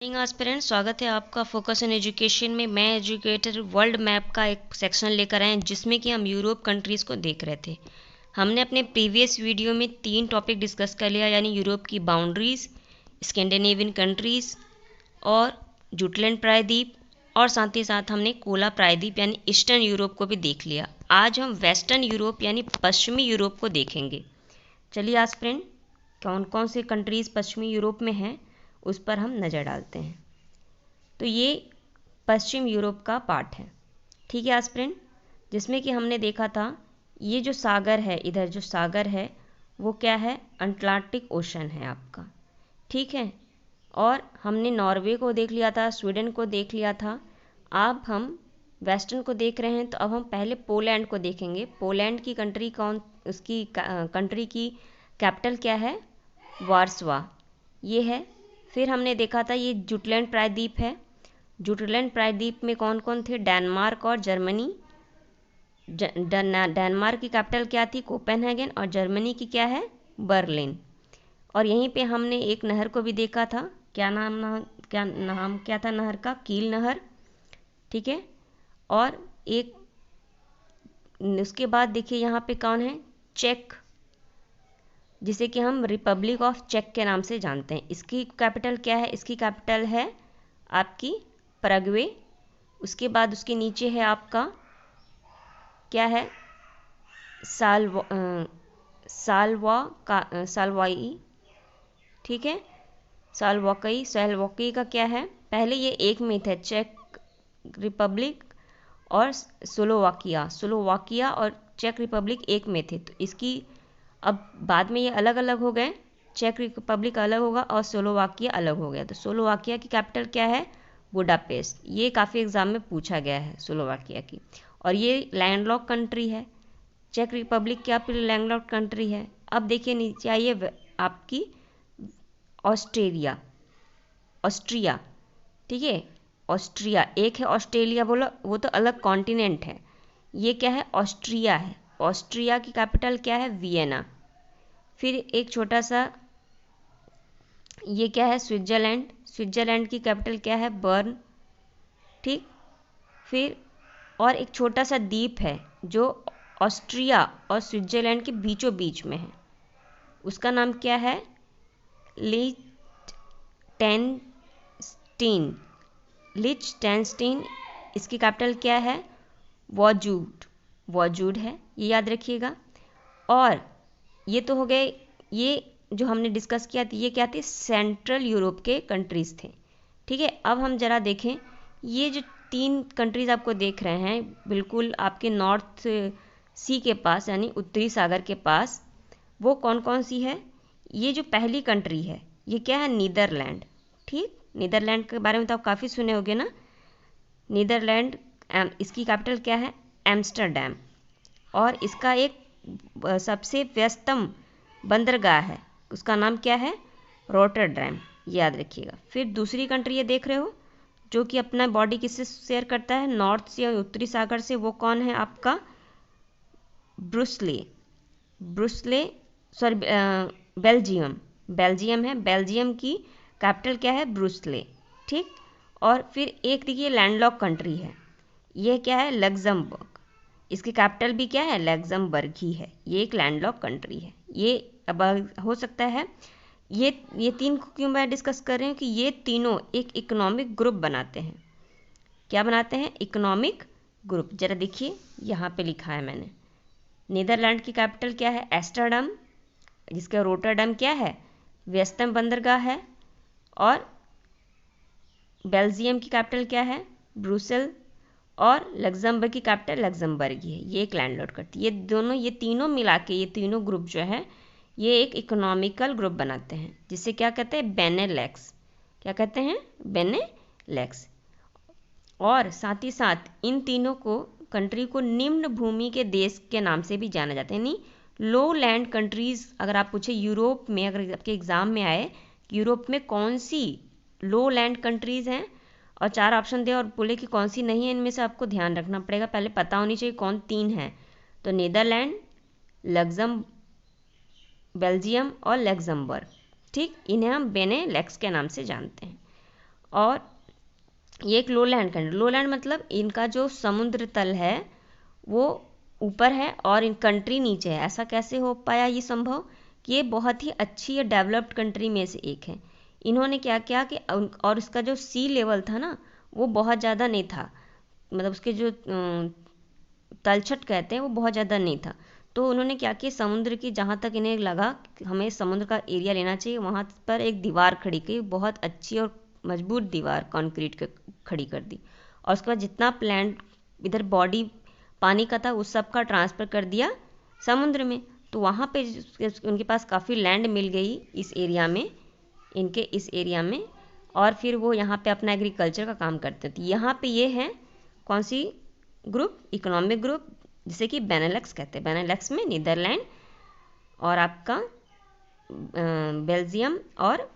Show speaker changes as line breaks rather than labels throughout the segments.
Morning aspirant, स्वागत है आपका फोकस ऑन एजुकेशन में। मैं एजुकेटर वर्ल्ड मैप का एक सेक्शन लेकर आए हैं जिसमें कि हम यूरोप कंट्रीज़ को देख रहे थे। हमने अपने प्रीवियस वीडियो में 3 टॉपिक डिस्कस कर लिया, यानी यूरोप की बाउंड्रीज़, स्कैंडिनेवियन कंट्रीज़ और जुटलैंड प्रायद्वीप, और साथ ही साथ हमने कोला प्रायद्वीप यानी ईस्टर्न यूरोप को भी देख लिया। आज हम वेस्टर्न यूरोप यानी पश्चिमी यूरोप को देखेंगे। चलिए एस्पिरेंट, कौन कौन से कंट्रीज़ पश्चिमी यूरोप में हैं उस पर हम नज़र डालते हैं। तो ये पश्चिम यूरोप का पार्ट है, ठीक है एस्पिरेंट, जिसमें कि हमने देखा था ये जो सागर है, इधर जो सागर है वो क्या है, अटलांटिक ओशन है आपका, ठीक है। और हमने नॉर्वे को देख लिया था, स्वीडन को देख लिया था। अब हम वेस्टर्न को देख रहे हैं, तो अब हम पहले पोलैंड को देखेंगे। पोलैंड की कंट्री कौन, उसकी कंट्री की कैपिटल क्या है, वार्सवा, ये है। फिर हमने देखा था ये जुटलैंड प्रायद्वीप है। जुटलैंड प्रायद्वीप में कौन कौन थे, डेनमार्क और जर्मनी। डेनमार्क की कैपिटल क्या थी, कोपेनहेगन, और जर्मनी की क्या है, बर्लिन। और यहीं पे हमने एक नहर को भी देखा था, क्या नाम क्या था नहर का, कील नहर, ठीक है। और एक उसके बाद देखिए यहाँ पे कौन है, चेक, जिसे कि हम रिपब्लिक ऑफ चेक के नाम से जानते हैं। इसकी कैपिटल क्या है, इसकी कैपिटल है आपकी परग्वे। उसके बाद उसके नीचे है आपका क्या है, सालवाई, ठीक है, सालवाकई का क्या है, पहले ये एक में थे, चेक रिपब्लिक और स्लोवाकिया और चेक रिपब्लिक एक में थे। तो इसकी अब बाद में ये अलग अलग हो गए, चेक रिपब्लिक अलग होगा और स्लोवाकिया अलग हो गया। तो स्लोवाकिया की कैपिटल क्या है, बुडापेस्ट। ये काफ़ी एग्जाम में पूछा गया है स्लोवाकिया की। और ये लैंडलॉक कंट्री है, चेक रिपब्लिक क्या लैंडलॉक कंट्री है। अब देखिए नीचे आइए, आपकी ऑस्ट्रिया, ठीक है, ऑस्ट्रिया एक है, ऑस्ट्रेलिया बोलो वो तो अलग कॉन्टिनेंट है, ये क्या है, ऑस्ट्रिया है। ऑस्ट्रिया की कैपिटल क्या है, वियना। फिर एक छोटा सा ये क्या है, स्विट्जरलैंड की कैपिटल क्या है, बर्न, ठीक। फिर और एक छोटा सा द्वीप है जो ऑस्ट्रिया और स्विट्जरलैंड के बीचों बीच में है, उसका नाम क्या है, लिechtenstein। इसकी कैपिटल क्या है, वॉजूड है, ये याद रखिएगा। और ये तो हो गए, ये जो हमने डिस्कस किया था ये क्या थे, सेंट्रल यूरोप के कंट्रीज़ थे, ठीक है। अब हम जरा देखें, ये जो 3 कंट्रीज़ आपको देख रहे हैं बिल्कुल आपके नॉर्थ सी के पास यानी उत्तरी सागर के पास, वो कौन कौन सी है। ये जो पहली कंट्री है ये क्या है, नीदरलैंड, ठीक। नीदरलैंड के बारे में तो आप काफ़ी सुने होंगे ना, नीदरलैंड। इसकी कैपिटल क्या है, एम्स्टर्डम। और इसका एक सबसे व्यस्तम बंदरगाह है, उसका नाम क्या है, रोटरडैम, याद रखिएगा। फिर दूसरी कंट्री ये देख रहे हो जो कि अपना बॉडी किससे शेयर करता है, नॉर्थ से या उत्तरी सागर से, वो कौन है आपका, ब्रुसले सॉरी बेल्जियम है। बेल्जियम की कैपिटल क्या है, ब्रुसले, ठीक। और फिर एक देखिए लैंडलॉक कंट्री है, ये क्या है, लग्जमबर्ग। इसकी कैपिटल भी क्या है, लग्जमबर्ग ही है। ये एक लैंडलॉक कंट्री है। ये अब हो सकता है ये 3 को क्यों मैं डिस्कस कर रही हूँ कि ये तीनों एक इकोनॉमिक ग्रुप बनाते हैं। क्या बनाते हैं, इकोनॉमिक ग्रुप। जरा देखिए यहाँ पे लिखा है मैंने, नीदरलैंड की कैपिटल क्या है, एम्स्टर्डम, जिसका रोटरडम क्या है, व्यस्तम बंदरगाह है। और बेल्जियम की कैपिटल क्या है, ब्रुसेल। और लग्जमबर्ग की कैपिटल लग्जमबर्ग ही है। ये एक लैंडलॉक करती है। ये तीनों मिला के, ये तीनों ग्रुप जो है ये एक इकोनॉमिकल ग्रुप बनाते हैं, जिसे क्या कहते हैं, बेनेलेक्स। क्या कहते हैं, बेनेलेक्स। और साथ ही साथ इन तीनों को कंट्री को निम्न भूमि के देश के नाम से भी जाना जाता है, यानी लो लैंड कंट्रीज़। अगर आप पूछे यूरोप में, अगर आपके एग्ज़ाम में आए यूरोप में कौन सी लो लैंड कंट्रीज़ हैं और 4 ऑप्शन दे और बोले कि कौन सी नहीं है, इनमें से आपको ध्यान रखना पड़ेगा, पहले पता होनी चाहिए कौन 3 है। तो नीदरलैंड, बेल्जियम और लग्जमबर्ग, ठीक। इन्हें हम बेनेलेक्स के नाम से जानते हैं। और ये एक लोलैंड कंट्री, लोलैंड मतलब इनका जो समुद्र तल है वो ऊपर है और इन कंट्री नीचे है। ऐसा कैसे हो पाया ये संभव कि ये बहुत ही अच्छी या डेवलप्ड कंट्री में से एक है। इन्होंने क्या किया कि और इसका जो सी लेवल था ना वो बहुत ज़्यादा नहीं था, मतलब उसके जो तलछट कहते हैं वो बहुत ज़्यादा नहीं था। तो उन्होंने क्या किया, समुद्र की जहाँ तक इन्हें लगा हमें समुद्र का एरिया लेना चाहिए, वहाँ पर एक दीवार खड़ी की, बहुत अच्छी और मजबूत दीवार कंक्रीट के खड़ी कर दी। और उसके बाद जितना प्लांट इधर बॉडी पानी का था उस सब का ट्रांसफ़र कर दिया समुद्र में। तो वहाँ पे उनके पास काफ़ी लैंड मिल गई इस एरिया में, इनके इस एरिया में, और फिर वो यहाँ पे अपना एग्रीकल्चर का काम करते थे। यहाँ पे ये है कौन सी ग्रुप, इकोनॉमिक ग्रुप, जिसे कि बेनेलक्स कहते हैं। बेनेलक्स में नीदरलैंड और आपका बेल्जियम और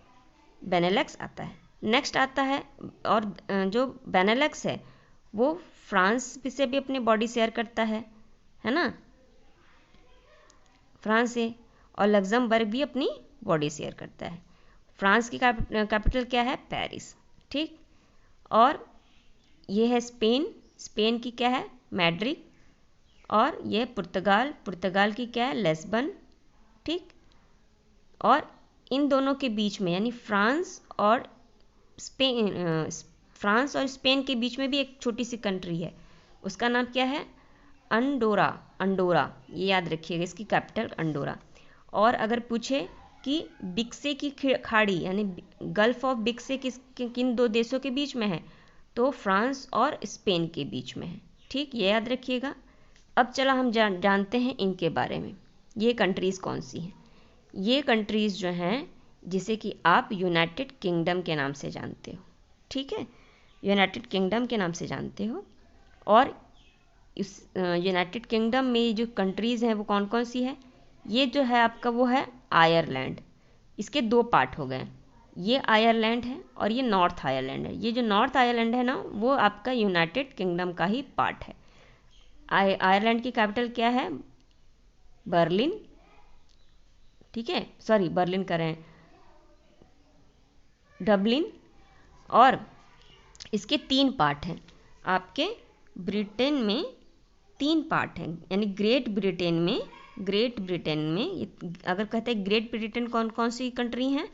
बेनेलक्स आता है। नेक्स्ट आता है, और जो बेनेलक्स है वो फ्रांस से भी अपनी बॉडी शेयर करता है ना, फ्रांस से, और लग्जमबर्ग भी अपनी बॉडी शेयर करता है। फ्रांस की कैपिटल क्या है, पेरिस, ठीक। और ये है स्पेन, स्पेन की क्या है, मैड्रिड। और ये पुर्तगाल, पुर्तगाल की क्या है, लिस्बन, ठीक। और इन दोनों के बीच में यानी फ्रांस और स्पेन के बीच में भी एक छोटी सी कंट्री है, उसका नाम क्या है, अंडोरा। अंडोरा, ये याद रखिएगा, इसकी कैपिटल अंडोरा। और अगर पूछे कि बिक्से की खाड़ी यानी गल्फ ऑफ बिक्से किन दो देशों के बीच में है, तो फ्रांस और स्पेन के बीच में है, ठीक, ये याद रखिएगा। अब चला हम जानते हैं इनके बारे में, ये कंट्रीज़ कौन सी हैं। ये कंट्रीज़ जो हैं जिसे कि आप यूनाइटेड किंगडम के नाम से जानते हो, ठीक है, यूनाइटेड किंगडम के नाम से जानते हो। और इस यूनाइटेड किंगडम में जो कंट्रीज़ हैं वो कौन कौन सी है, ये जो है आपका वो है आयरलैंड। इसके दो पार्ट हो गए, ये आयरलैंड है और ये नॉर्थ आयरलैंड है। ये जो नॉर्थ आयरलैंड है ना वो आपका यूनाइटेड किंगडम का ही पार्ट है। आयरलैंड की कैपिटल क्या है, बर्लिन, ठीक है, सॉरी बर्लिन करें, डबलिन। और इसके 3 पार्ट हैं, आपके ब्रिटेन में 3 पार्ट हैं, यानी ग्रेट ब्रिटेन में अगर कहते हैं ग्रेट ब्रिटेन कौन कौन सी कंट्री हैं,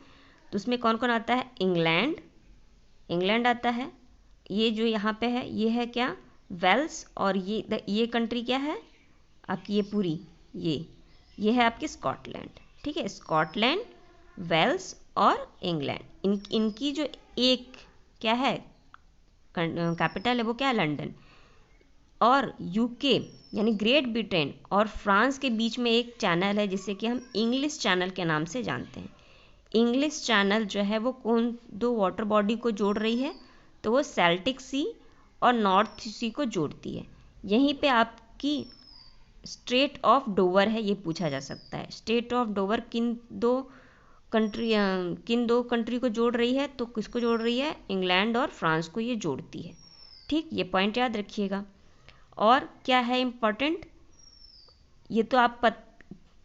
तो उसमें कौन कौन आता है, इंग्लैंड आता है, ये जो यहाँ पे है ये है क्या, वेल्स। और ये कंट्री क्या है आपकी, ये पूरी ये है आपकी स्कॉटलैंड, ठीक है, स्कॉटलैंड, वेल्स और इंग्लैंड। इनकी जो एक क्या है कैपिटल है वो क्या है, लंदन। और यूके यानी ग्रेट ब्रिटेन और फ्रांस के बीच में एक चैनल है जिसे कि हम इंग्लिश चैनल के नाम से जानते हैं। इंग्लिश चैनल जो है वो कौन दो वाटर बॉडी को जोड़ रही है, तो वो सेल्टिक सी और नॉर्थ सी को जोड़ती है। यहीं पे आपकी स्ट्रेट ऑफ डोवर है, ये पूछा जा सकता है, स्ट्रेट ऑफ डोवर किन दो कंट्री को जोड़ रही है, तो किसको जोड़ रही है, इंग्लैंड और फ्रांस को ये जोड़ती है, ठीक, ये पॉइंट याद रखिएगा। और क्या है इम्पॉर्टेंट, ये तो आप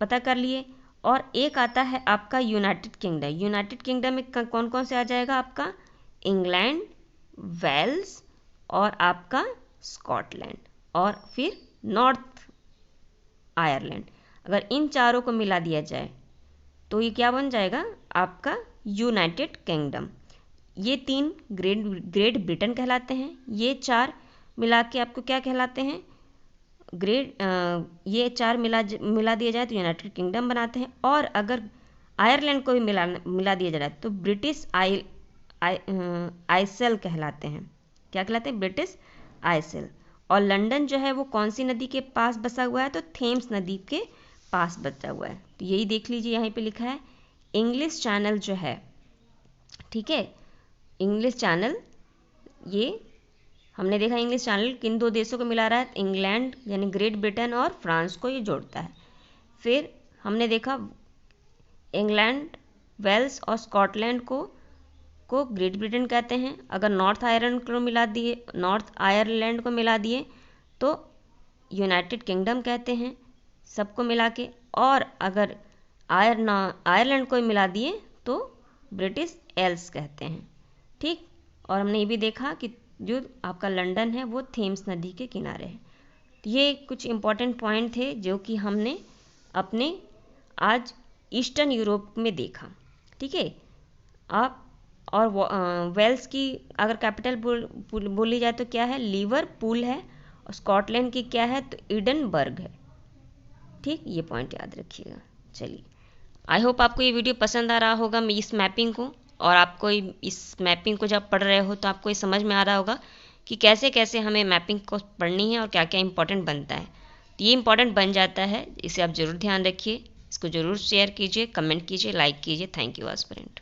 पता कर लिए। और एक आता है आपका यूनाइटेड किंगडम। यूनाइटेड किंगडम में कौन कौन से आ जाएगा, आपका इंग्लैंड, वेल्स और आपका स्कॉटलैंड और फिर नॉर्थ आयरलैंड। अगर इन चारों को मिला दिया जाए तो ये क्या बन जाएगा, आपका यूनाइटेड किंगडम। ये 3 ग्रेट ब्रिटेन कहलाते हैं, ये 4 मिला के आपको क्या कहलाते हैं, ये 4 मिला दिया जाए तो यूनाइटेड किंगडम बनाते हैं। और अगर आयरलैंड को भी मिला दिया जाए तो ब्रिटिश आइसेल कहलाते हैं, क्या कहलाते हैं, ब्रिटिश आइसेल। और लंदन जो है वो कौन सी नदी के पास बसा हुआ है, तो थेम्स नदी के पास बचा हुआ है। तो यही देख लीजिए यहाँ पे लिखा है इंग्लिश चैनल जो है, ठीक है, इंग्लिश चैनल, ये हमने देखा इंग्लिश चैनल किन 2 देशों को मिला रहा है, इंग्लैंड यानी ग्रेट ब्रिटेन और फ्रांस को ये जोड़ता है। फिर हमने देखा इंग्लैंड, वेल्स और स्कॉटलैंड को ग्रेट ब्रिटेन कहते हैं। अगर नॉर्थ आयरलैंड को मिला दिए तो यूनाइटेड किंगडम कहते हैं सबको मिला के। और अगर आयरलैंड को मिला दिए तो ब्रिटिश एल्स कहते हैं, ठीक। और हमने ये भी देखा कि जो आपका लंदन है वो थेम्स नदी के किनारे है। तो ये कुछ इम्पॉर्टेंट पॉइंट थे जो कि हमने अपने आज ईस्टर्न यूरोप में देखा। ठीक है। आप और वेल्स की अगर कैपिटल बोली जाए तो क्या है, लिवरपूल है, और स्कॉटलैंड की क्या है तो एडिनबर्ग है। ठीक, ये पॉइंट याद रखिएगा। चलिए, आई होप आपको ये वीडियो पसंद आ रहा होगा इस मैपिंग को, और आपको इस मैपिंग को जब पढ़ रहे हो तो आपको ये समझ में आ रहा होगा कि कैसे कैसे हमें मैपिंग को पढ़नी है और क्या क्या इंपॉर्टेंट बनता है। तो ये इंपॉर्टेंट बन जाता है, इसे आप ज़रूर ध्यान रखिए, इसको ज़रूर शेयर कीजिए, कमेंट कीजिए, लाइक कीजिए। Thank you aspirant.